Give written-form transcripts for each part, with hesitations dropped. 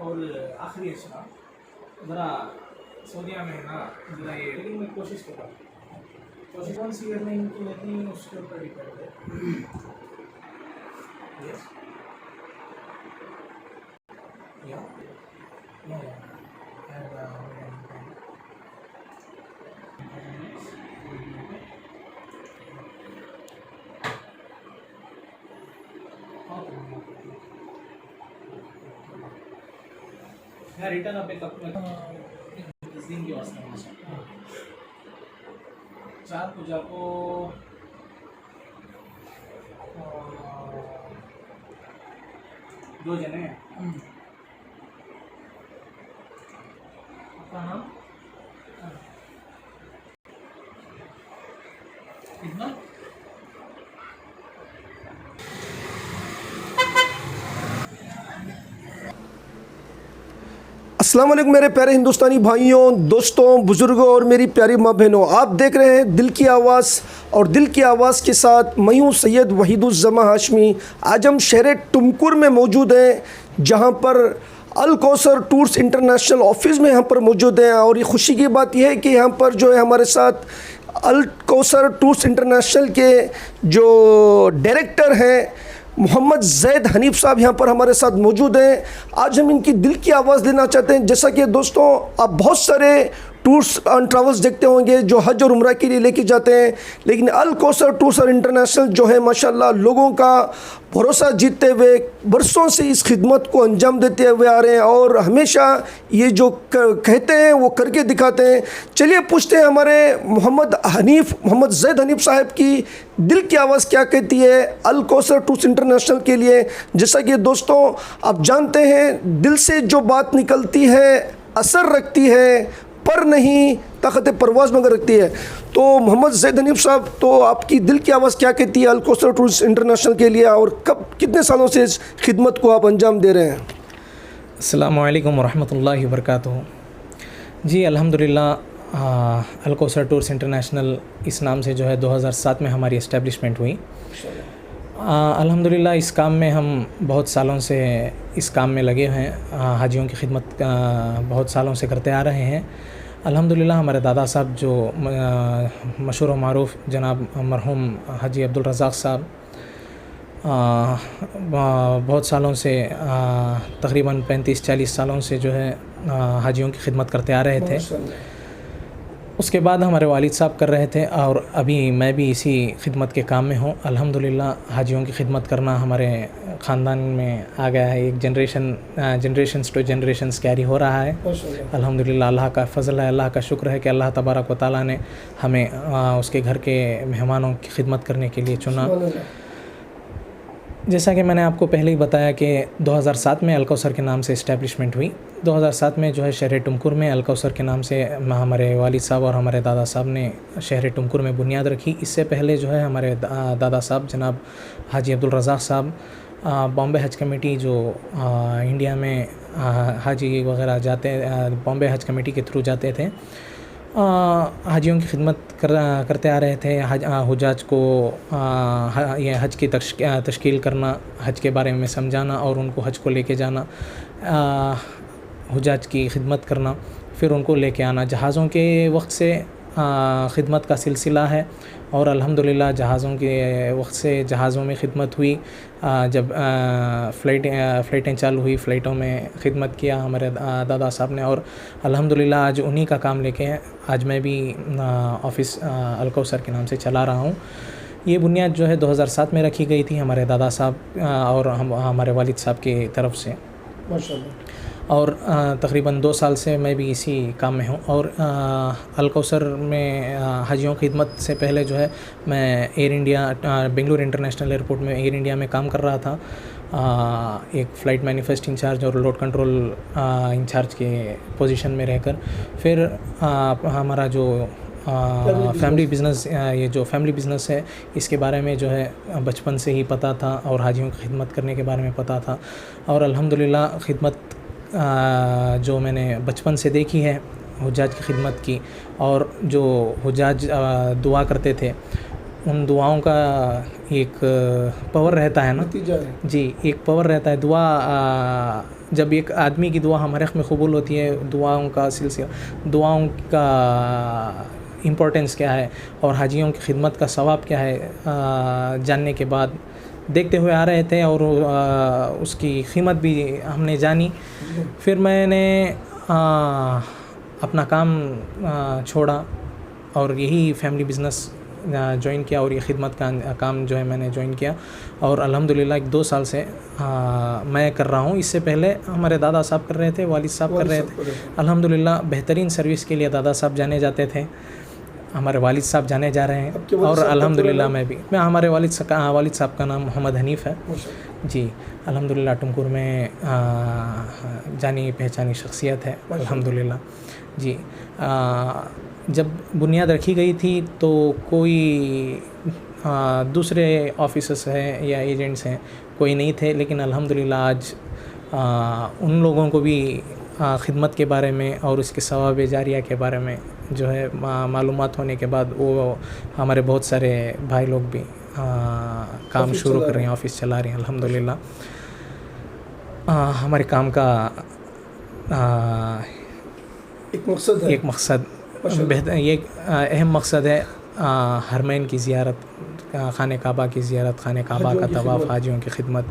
और आखिरी अच्छा ज़रा सऊदीया में है ना ज़रा ये, लेकिन मैं कोशिश कर रहा हूँ। कोशिश कौन सी करनी इनकी नहीं उसके ऊपर डिपेंड है। यस या रिटर्न अब एक इस दिन की वास्ते 4 पूजा को दो जने आपका नाम कितना अस्सलाम वालेकुम मेरे प्यारे हिंदुस्तानी भाइयों, दोस्तों, बुज़ुर्गों और मेरी प्यारी माँ बहनों, आप देख रहे हैं दिल की आवाज़ और दिल की आवाज़ के साथ मैं हूँ सैयद वहीदुज़्ज़मा हाशमी। आज हम शहर टुमकुर में मौजूद हैं, जहाँ पर अल कौसर टूर्स इंटरनेशनल ऑफिस में यहाँ पर मौजूद हैं। और ये खुशी की बात यह है कि यहाँ पर जो है हमारे साथ अल कौसर टूर्स इंटरनेशनल के जो डायरेक्टर हैं मोहम्मद ज़ैद हनीफ़ साहब यहाँ पर हमारे साथ मौजूद हैं। आज हम इनकी दिल की आवाज़ लेना चाहते हैं। जैसा कि दोस्तों आप बहुत सारे टूर्स एंड ट्रैवल्स देखते होंगे जो हज और उम्रा के लिए लेके जाते हैं, लेकिन अल कौसर टूर्स और इंटरनेशनल जो है माशाल्लाह लोगों का भरोसा जीतते हुए बरसों से इस खिदमत को अंजाम देते हुए आ रहे हैं और हमेशा ये जो कहते हैं वो करके दिखाते हैं। चलिए पूछते हैं हमारे मोहम्मद ज़ैद हनीफ़ साहब की दिल की आवाज़ क्या कहती है अल कौसर टूर्स इंटरनेशनल के लिए। जैसा कि दोस्तों आप जानते हैं दिल से जो बात निकलती है असर रखती है, पर नहीं ताकत परवाज़ मगर रखती है। तो मोहम्मद ज़ैद हनीफ़ साहब, तो आपकी दिल की आवाज़ क्या कहती है अल कौसर टूर्स इंटरनेशनल के लिए और कब कितने सालों से इस खिदमत को आप अंजाम दे रहे हैं? अस्सलामु अलैकुम वरहमतुल्लाहि वबरकातुहू। जी अल्हम्दुलिल्लाह अल कौसर टूर्स इंटरनेशनल इस नाम से जो है 2007 में हमारी इस्टेब्लिशमेंट हुई। अल्हम्दुलिल्लाह इस काम में हम बहुत सालों से इस काम में लगे हैं, हाजियों की खिदमत बहुत सालों से करते आ रहे हैं। अल्हम्दुलिल्लाह हमारे दादा साहब जो मशहूर व मारूफ़ जनाब मरहूम हाजी अब्दुल रज़ाक़ साहब बहुत सालों से तकरीबन 35-40 सालों से जो है हाजियों की खिदमत करते आ रहे थे। उसके बाद हमारे वालिद साहब कर रहे थे और अभी मैं भी इसी खिदमत के काम में हूँ। अल्हम्दुलिल्लाह हाजियों की खिदमत करना हमारे ख़ानदान में आ गया है, एक जनरेशन्स टू जनरेशन्स कैरी हो रहा है। अल्हम्दुलिल्लाह अल्लाह का फ़ज़ल है, अल्लाह का शुक्र है कि अल्लाह तबारक व तआला ने हमें उसके घर के मेहमानों की खिदमत करने के लिए चुना। जैसा कि मैंने आपको पहले ही बताया कि 2007 में अल कौसर के नाम से इस्टेब्लिशमेंट हुई। 2007 में जो है शहर टुमकुर में अल कौसर के नाम से हमारे वालिद साहब और हमारे दादा साहब ने शहर टुमकुर में बुनियाद रखी। इससे पहले जो है हमारे दादा साहब जनाब हाजी अब्दुल रज़ाक़ साहब बॉम्बे हज कमेटी जो इंडिया में हाजी वगैरह जाते बॉम्बे हज कमेटी के थ्रू जाते थे, हाजियों की खिदमत करते आ रहे थे। हुजाज को ये हज की तश्कील करना, हज के बारे में समझाना और उनको हज को लेके जाना, हुजाज की खिदमत करना, फिर उनको लेके आना। जहाज़ों के वक्त से खिदमत का सिलसिला है और अल्हम्दुलिल्लाह जहाज़ों के वक्त से जहाज़ों में खिदमत हुई। जब फ़्लाइटें चालू हुई, फ़्लाइटों में खिदमत किया हमारे दादा साहब ने और अल्हम्दुलिल्लाह आज उन्हीं का काम लेके आज मैं भी ऑफ़िस अलकौसर के नाम से चला रहा हूँ। ये बुनियाद जो है 2007 में रखी गई थी हमारे दादा साहब और हमारे वालिद साहब की तरफ से माशाल्लाह। और तकरीबन 2 साल से मैं भी इसी काम में हूँ। और अलकौसर में हाजियों की खिदमत से पहले जो है मैं air India Bengaluru international airport में एयर इंडिया में काम कर रहा था, एक फ़्लाइट मैनिफेस्ट इंचार्ज और लोड कंट्रोल इंचार्ज के पोजीशन में रहकर। फिर हमारा जो फैमिली बिज़नेस, ये जो फैमिली बिज़नेस है इसके बारे में जो है बचपन से ही पता था और हाजियों की खिदमत करने के बारे में पता था। और अल्हम्दुलिल्लाह खिदमत जो मैंने बचपन से देखी है हुज्जाज की खिदमत की, और जो हुज्जाज दुआ करते थे उन दुआओं का एक पावर रहता है ना जी, एक पावर रहता है। दुआ जब एक आदमी की दुआ हमारे हक़ में कबूल होती है, दुआओं का सिलसिला, दुआओं का इम्पोर्टेंस क्या है और हाजियों की खिदमत का सवाब क्या है, जानने के बाद देखते हुए आ रहे थे और उसकी कीमत भी हमने जानी। फिर मैंने अपना काम छोड़ा और यही फैमिली बिज़नेस ज्वाइन किया और ये खिदमत का काम जो है मैंने ज्वाइन किया और अल्हम्दुलिल्लाह 2 साल से मैं कर रहा हूँ। इससे पहले हमारे दादा साहब कर रहे थे, वालिद साहब कर रहे थे। अल्हम्दुलिल्लाह बेहतरीन सर्विस के लिए दादा साहब जाने जाते थे, हमारे वालिद साहब जाने जा रहे हैं और अल्हम्दुलिल्लाह मैं हमारे वालिद साहब का नाम मोहम्मद हनीफ़ है जी। अल्हम्दुलिल्लाह टुमकुर में जानी पहचानी शख्सियत है अल्हम्दुलिल्लाह जी। जब बुनियाद रखी गई थी तो कोई दूसरे ऑफिसर्स हैं या एजेंट्स हैं कोई नहीं थे, लेकिन अल्हम्दुलिल्लाह आज उन लोगों को भी खिदमत के बारे में और उसके सवाब जारिया के बारे में जो है मालूमात होने के बाद वो हमारे बहुत सारे भाई लोग भी काम शुरू कर रहे हैं, ऑफ़िस चला रहे हैं अल्हम्दुलिल्लाह। हमारे काम का एक मकसद बेहतर, ये अहम मकसद है हरमैन की ज़ियारत, खाने काबा की ज़ियारत, खाने काबा का तवाफ़, हाजियों की खिदमत,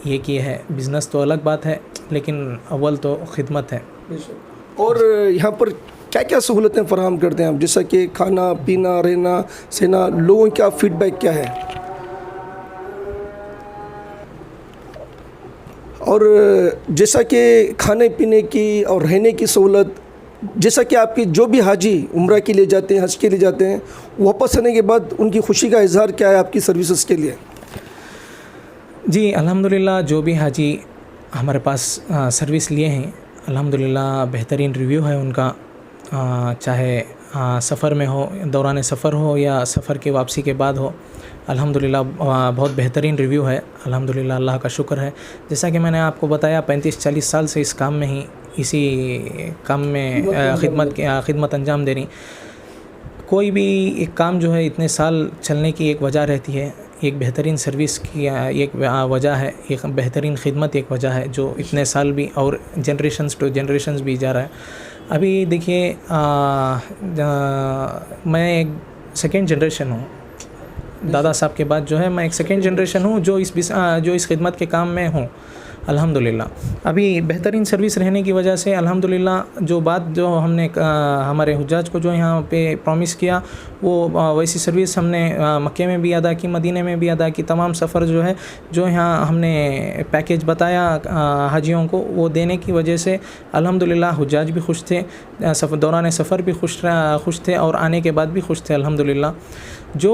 ये की है। बिज़नेस तो अलग बात है लेकिन अव्वल तो खिदमत है। और यहाँ पर क्या क्या सहूलतें फराहम करते हैं आप, जैसा कि खाना पीना रहना सहना, लोगों का फीडबैक क्या है? और जैसा कि खाने पीने की और रहने की सहूलत, जैसा कि आपकी जो भी हाजी उम्रा के लिए जाते हैं, हज के लिए जाते हैं, वापस आने के बाद उनकी खुशी का इजहार क्या है आपकी सर्विसेज के लिए? जी अल्हम्दुलिल्लाह जो भी हाजी हमारे पास सर्विस लिए हैं अल्हम्दुलिल्लाह बेहतरीन रिव्यू है उनका, चाहे सफ़र में हो, दौरान सफ़र हो या सफ़र की वापसी के बाद हो, अल्हम्दुलिल्लाह बहुत बेहतरीन रिव्यू है अल्हम्दुलिल्लाह, अल्लाह का शुक्र है। जैसा कि मैंने आपको बताया 35-40 साल से इस काम में ही, इसी काम में खिदमत अंजाम दे रही। कोई भी एक काम जो है इतने साल चलने की एक वजह रहती है, एक बेहतरीन सर्विस की एक वजह है, एक बेहतरीन खिदमत एक वजह है जो इतने साल भी और जनरेशन्स टू जनरेशन्स भी जा रहा है। अभी देखिए मैं एक सेकेंड जनरेशन हूँ, दादा साहब के बाद जो है मैं एक सेकेंड जनरेशन हूँ जो इस खिदमत के काम में हूँ अल्हम्दुलिल्लाह। अभी बेहतरीन सर्विस रहने की वजह से अल्हम्दुलिल्लाह जो हमने हमारे हुज्जाज को जो यहाँ पे प्रॉमिस किया वो वैसी सर्विस हमने मक्के में भी अदा की, मदीने में भी अदा की। तमाम सफ़र जो है जो यहाँ हमने पैकेज बताया हाजियों को, वो देने की वजह से अल्हम्दुलिल्लाह हुज्जाज भी खुश थे, दौरान सफ़र भी खुश थे और आने के बाद भी खुश थे अल्हम्दुलिल्लाह। जो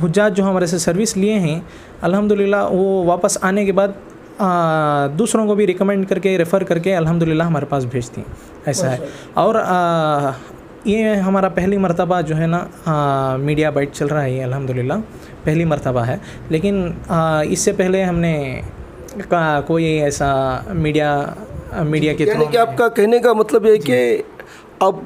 हुज्जाज जो हमारे से सर्विस लिए हैं अल्हम्दुलिल्लाह वो वापस आने के बाद दूसरों को भी रिकमेंड करके रेफ़र करके अल्हम्दुलिल्लाह हमारे पास भेजती, ऐसा है। और ये हमारा पहली मर्तबा जो है ना मीडिया बाइट चल रहा है अल्हम्दुलिल्लाह, पहली मर्तबा है। लेकिन इससे पहले हमने कोई ऐसा मीडिया के थ्रू, यानी कि आपका कहने का मतलब है कि आप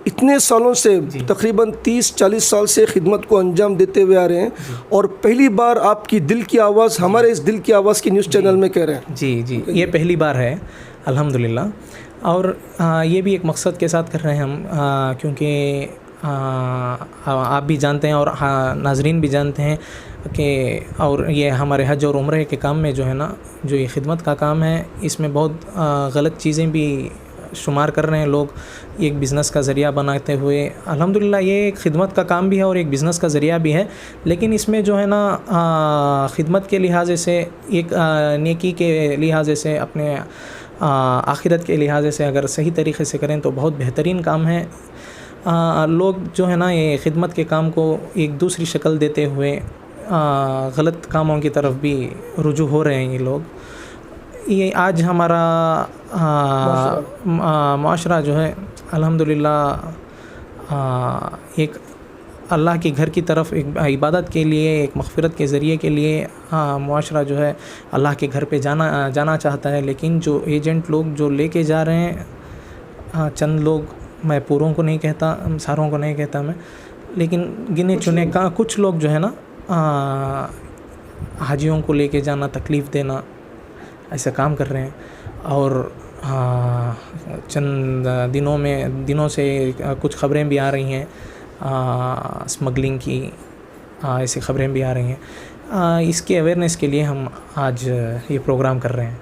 इतने सालों से तकरीबन 30-40 साल से खिदमत को अंजाम देते हुए आ रहे हैं और पहली बार आपकी दिल की आवाज़ हमारे इस दिल की आवाज़ के न्यूज़ चैनल में कह रहे हैं। जी, ये पहली बार है अल्हम्दुलिल्लाह। और ये भी एक मकसद के साथ कर रहे हैं हम, क्योंकि आप भी जानते हैं और नाजरीन भी जानते हैं कि और ये हमारे हज और उम्रे के काम में जो है ना, जो ये खिदमत का काम है, इसमें बहुत गलत चीज़ें भी शुमार कर रहे हैं लोग, एक बिज़नेस का ज़रिया बनाते हुए। अल्हम्दुलिल्लाह ये एक खिदमत का काम भी है और एक बिज़नेस का ज़रिया भी है, लेकिन इसमें जो है ना खिदमत के लिहाजे से, एक नेकी के लिहाजे से, अपने आखिरत के लिहाजे से अगर सही तरीक़े से करें तो बहुत बेहतरीन काम है। लोग जो है ना ये खिदमत के काम को एक दूसरी शक्ल देते हुए गलत कामों की तरफ भी रुजू हो रहे हैं ये लोग। ये आज हमारा माशरा जो है अल्हम्दुलिल्लाह एक अल्लाह के घर की तरफ, एक इबादत के लिए, एक मग़फ़िरत के ज़रिए के लिए माशरा जो है अल्लाह के घर पे जाना चाहता है। लेकिन जो एजेंट लोग जो लेके जा रहे हैं, चंद लोग, मैं पूरों को नहीं कहता, सारों को नहीं कहता मैं, लेकिन गिने चुने का कुछ लोग जो है ना हाजियों को लेके जाना, तकलीफ़ देना, ऐसा काम कर रहे हैं। और चंद दिनों से कुछ ख़बरें भी आ रही हैं स्मगलिंग की, ऐसी ख़बरें भी आ रही हैं। इसके अवेयरनेस के लिए हम आज ये प्रोग्राम कर रहे हैं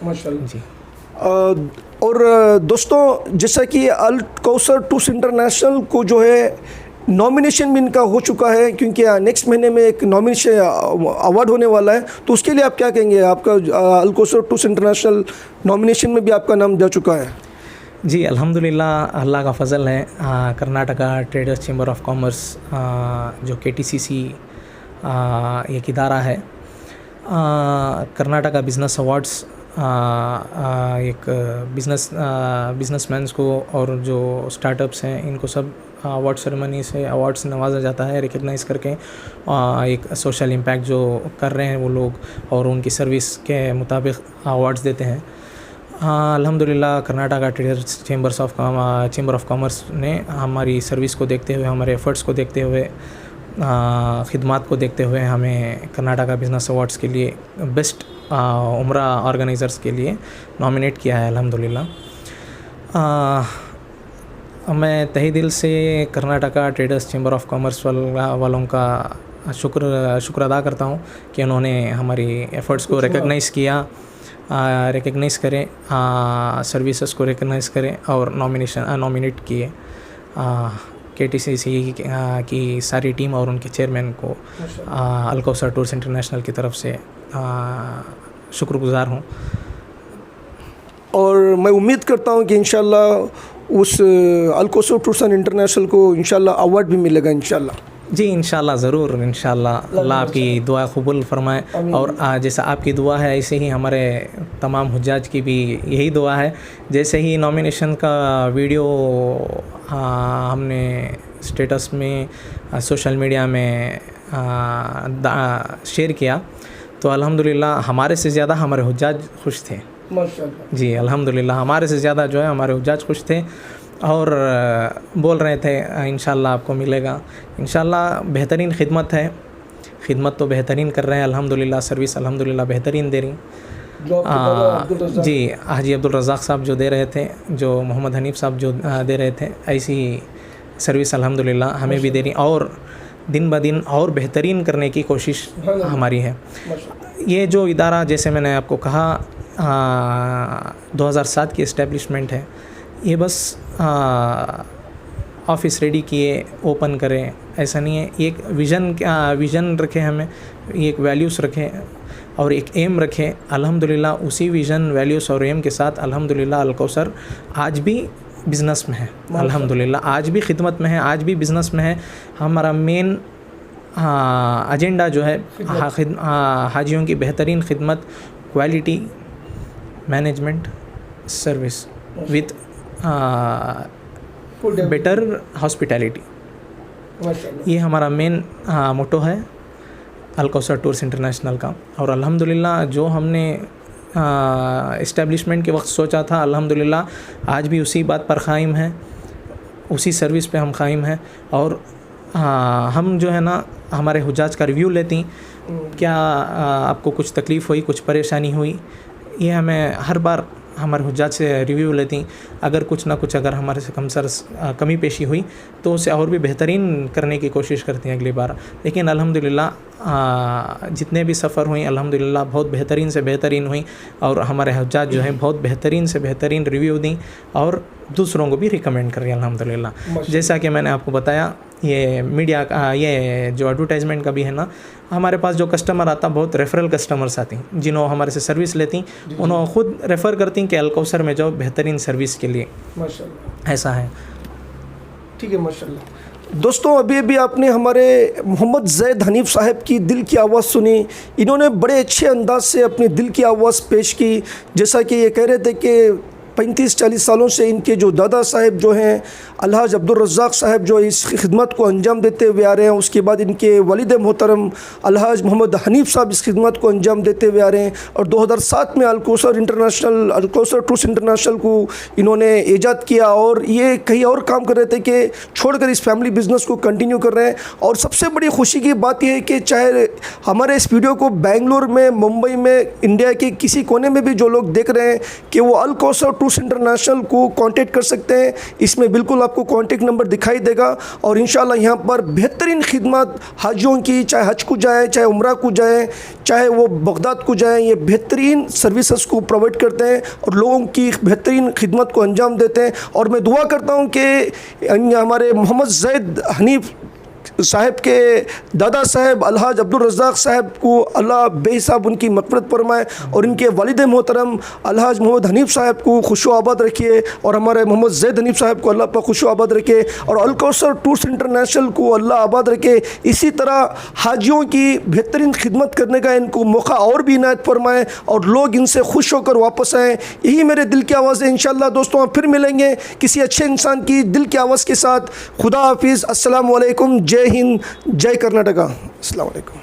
माशाअल्लाह जी। और दोस्तों, जैसा कि अल कौसर टूर्स इंटरनेशनल को जो है नॉमिनेशन भी इनका हो चुका है, क्योंकि नेक्स्ट महीने में एक नॉमिनेशन अवार्ड होने वाला है, तो उसके लिए आप क्या कहेंगे? आपका अल कौसर टूर्स इंटरनेशनल नॉमिनेशन में भी आपका नाम जा चुका है। जी अल्हम्दुलिल्लाह, अल्लाह का फ़ज़ल है। Karnataka traders chamber of commerce जो KTCC एक इदारा है, कर्नाटका बिज़नेस अवार्ड्स एक बिज़नेसमैन्स को और जो स्टार्टअप्स हैं इनको सब अवार्ड सेरेमनी से अवार्ड से नवाजा जाता है, रिकग्नाइज़ करके एक सोशल इम्पैक्ट जो कर रहे हैं वो लोग, और उनकी सर्विस के मुताबिक अवार्ड्स देते हैं। अल्हम्दुलिल्लाह Karnataka traders chamber of commerce ने हमारी सर्विस को देखते हुए, हमारे एफ़र्ट्स को देखते हुए, ख़िदमत को देखते हुए हमें कर्नाटका बिज़नेस अवार्ड्स के लिए बेस्ट उम्रा ऑर्गेनाइज़र्स के लिए नॉमिनेट किया है अल्हम्दुलिल्लाह। मैं तहे दिल से Karnataka traders chamber of commerce वालों का शुक्र अदा करता हूँ कि उन्होंने हमारी एफ़र्ट्स को रिकग्नाइज़ किया, रिकग्नाइज़ करें, सर्विसेज को रिकग्नाइज़ करें और नॉमिनेट किए। KTCC की सारी टीम और उनके चेयरमैन को अल कौसर टूर्स इंटरनेशनल की तरफ से शुक्रगुज़ार हूँ। और मैं उम्मीद करता हूँ कि इंशाल्लाह उस अल कौसर टूर्स इंटरनेशनल को इंशाल्लाह अवार्ड भी मिलेगा इंशाल्लाह। जी इंशाल्लाह ज़रूर, इंशाल्लाह अल्लाह आपकी दुआ कबूल फरमाए। और जैसा आपकी दुआ है ऐसे ही हमारे तमाम हुज्जाज की भी यही दुआ है। जैसे ही नॉमिनेशन का वीडियो हमने स्टेटस में, सोशल मीडिया में शेयर किया तो अल्हम्दुलिल्लाह हमारे से ज़्यादा हमारे हुज्जाज खुश थे। माशाअल्लाह जी अल्हम्दुलिल्लाह, हमारे से ज़्यादा जो है हमारे हुज्जाज खुश थे और बोल रहे थे इंशाल्लाह आपको मिलेगा। इंशाल्लाह बेहतरीन खिदमत है, खिदमत तो बेहतरीन कर रहे हैं अल्हम्दुलिल्लाह, सर्विस अल्हम्दुलिल्लाह बेहतरीन दे रही। जी हाजी अब्दुल रज़ाक साहब जो दे रहे थे, जो मोहम्मद हनीफ़ साहब जो दे रहे थे, ऐसी सर्विस अल्हम्दुलिल्लाह हमें भी दे रही और दिन ब दिन और बेहतरीन करने की कोशिश हमारी है। ये जो इदारा, जैसे मैंने आपको कहा 2007 की इस्टेब्लिशमेंट है, ये बस ऑफ़िस रेडी किए, ओपन करें, ऐसा नहीं है। एक विज़न रखें, हमें एक वैल्यूज़ रखें और एक एम रखें। अल्हम्दुलिल्लाह उसी विज़न, वैल्यूज़ और एम के साथ अल्हम्दुलिल्लाह अल कौसर आज भी बिज़नेस में है, अल्हम्दुलिल्लाह आज भी खिदमत में है, आज भी बिज़नेस में है। हमारा मेन एजेंडा जो है हाजियों की बेहतरीन खिदमत, quality, management, service with better hospitality, ये हमारा मेन मोटो है अल कौसर टूर्स इंटरनेशनल का। और अल्हम्दुलिल्लाह जो हमने इस्टेब्लिशमेंट के वक्त सोचा था, अल्हम्दुलिल्लाह आज भी उसी बात पर क़ाइम है। उसी सर्विस पे हम कायम हैं। और हम जो है ना हमारे हुज्जाज का रिव्यू लेती, क्या आपको कुछ तकलीफ़ हुई, कुछ परेशानी हुई, ये हमें हर बार हमारे हुज्जाज से रिव्यू लेती। अगर कुछ ना कुछ अगर हमारे से कमी पेशी हुई तो उसे और भी बेहतरीन करने की कोशिश करती हैं अगली बार। लेकिन अल्हम्दुलिल्लाह जितने भी सफ़र हुई अल्हम्दुलिल्लाह बहुत बेहतरीन से बेहतरीन हुई, और हमारे हुज्जाज जो हैं बहुत बेहतरीन से बेहतरीन रिव्यू दी और दूसरों को भी रिकमेंड करें अल्हम्दुलिल्लाह। जैसा कि मैंने आपको बताया, ये मीडिया का ये जो एडवर्टाइजमेंट का भी है ना, हमारे पास जो कस्टमर आता बहुत रेफरल कस्टमर्स आती, जिन्हों हमारे से सर्विस लेती उन्होंने ख़ुद रेफ़र करती कि अल-कौसर में जाओ बेहतरीन सर्विस के लिए। माशाल्लाह, ऐसा है। ठीक है, माशाल्लाह। दोस्तों, अभी आपने हमारे मोहम्मद ज़ैद हनीफ़ साहब की दिल की आवाज़ सुनी। इन्होंने बड़े अच्छे अंदाज से अपनी दिल की आवाज़ पेश की। जैसा कि ये कह रहे थे कि 35-40 सालों से इनके जो दादा साहब जो हैं अलहाज अब्दुल रज़्ज़ाक़ साहब जो इस खिदमत को अंजाम देते हुए आ रहे हैं, उसके बाद इनके वालिद मोहतरम अलहाज मोहम्मद हनीफ़ साहब इस खिदमत को अंजाम देते हुए आ रहे हैं। और 2007 में अल-कौसर ट्रूस्ट इंटरनेशनल को इन्होंने ईजाद किया और ये कहीं और काम कर रहे थे कि छोड़कर इस फैमिली बिज़नेस को कंटिन्यू कर रहे हैं। और सबसे बड़ी खुशी की बात यह है कि चाहे हमारे इस वीडियो को बेंगलुरु में, मुंबई में, इंडिया के किसी कोने में भी जो लोग देख रहे हैं कि वो अल-कौसर ट्रूस्ट इंटरनेशनल को कांटेक्ट कर सकते हैं। इसमें बिल्कुल आपको कांटेक्ट नंबर दिखाई देगा और इंशाल्लाह यहाँ पर बेहतरीन खिदमत हाजियों की, चाहे हज को जाए, चाहे उम्रा को जाए, चाहे वो बगदाद को जाए, ये बेहतरीन सर्विसेज को प्रोवाइड करते हैं और लोगों की बेहतरीन खिदमत को अंजाम देते हैं। और मैं दुआ करता हूँ कि हमारे मोहम्मद ज़ैद हनीफ़ साहब के दादा साहब अलहाज अब्दुल रज़्ज़ाक़ साहब को अल्लाह बेहिसाब उनकी मग़फ़िरत फरमाए और इनके वालिद मोहतरम अलहाज मोहम्मद हनीफ़ साहब को खुशो आबाद रखिए और हमारे मोहम्मद ज़ैद हनीफ़ साहब को अल्लाह पर खुशो आबाद रखे और अल-कौसर टूर्स इंटरनेशनल को अल्लाह आबाद रखे। इसी तरह हाजियों की बेहतरीन खिदमत करने का इनको मौका और भी इनायत फरमाए और लोग इनसे खुश होकर वापस आएँ। यही मेरे दिल की आवाज़ है। इंशाअल्लाह दोस्तों, आप फिर मिलेंगे किसी अच्छे इंसान की दिल की आवाज़ के साथ। खुदा हाफिज़। अस्सलामु अलैकुम। जय हिंद, जय कर्नाटका। अस्सलाम वालेकुम।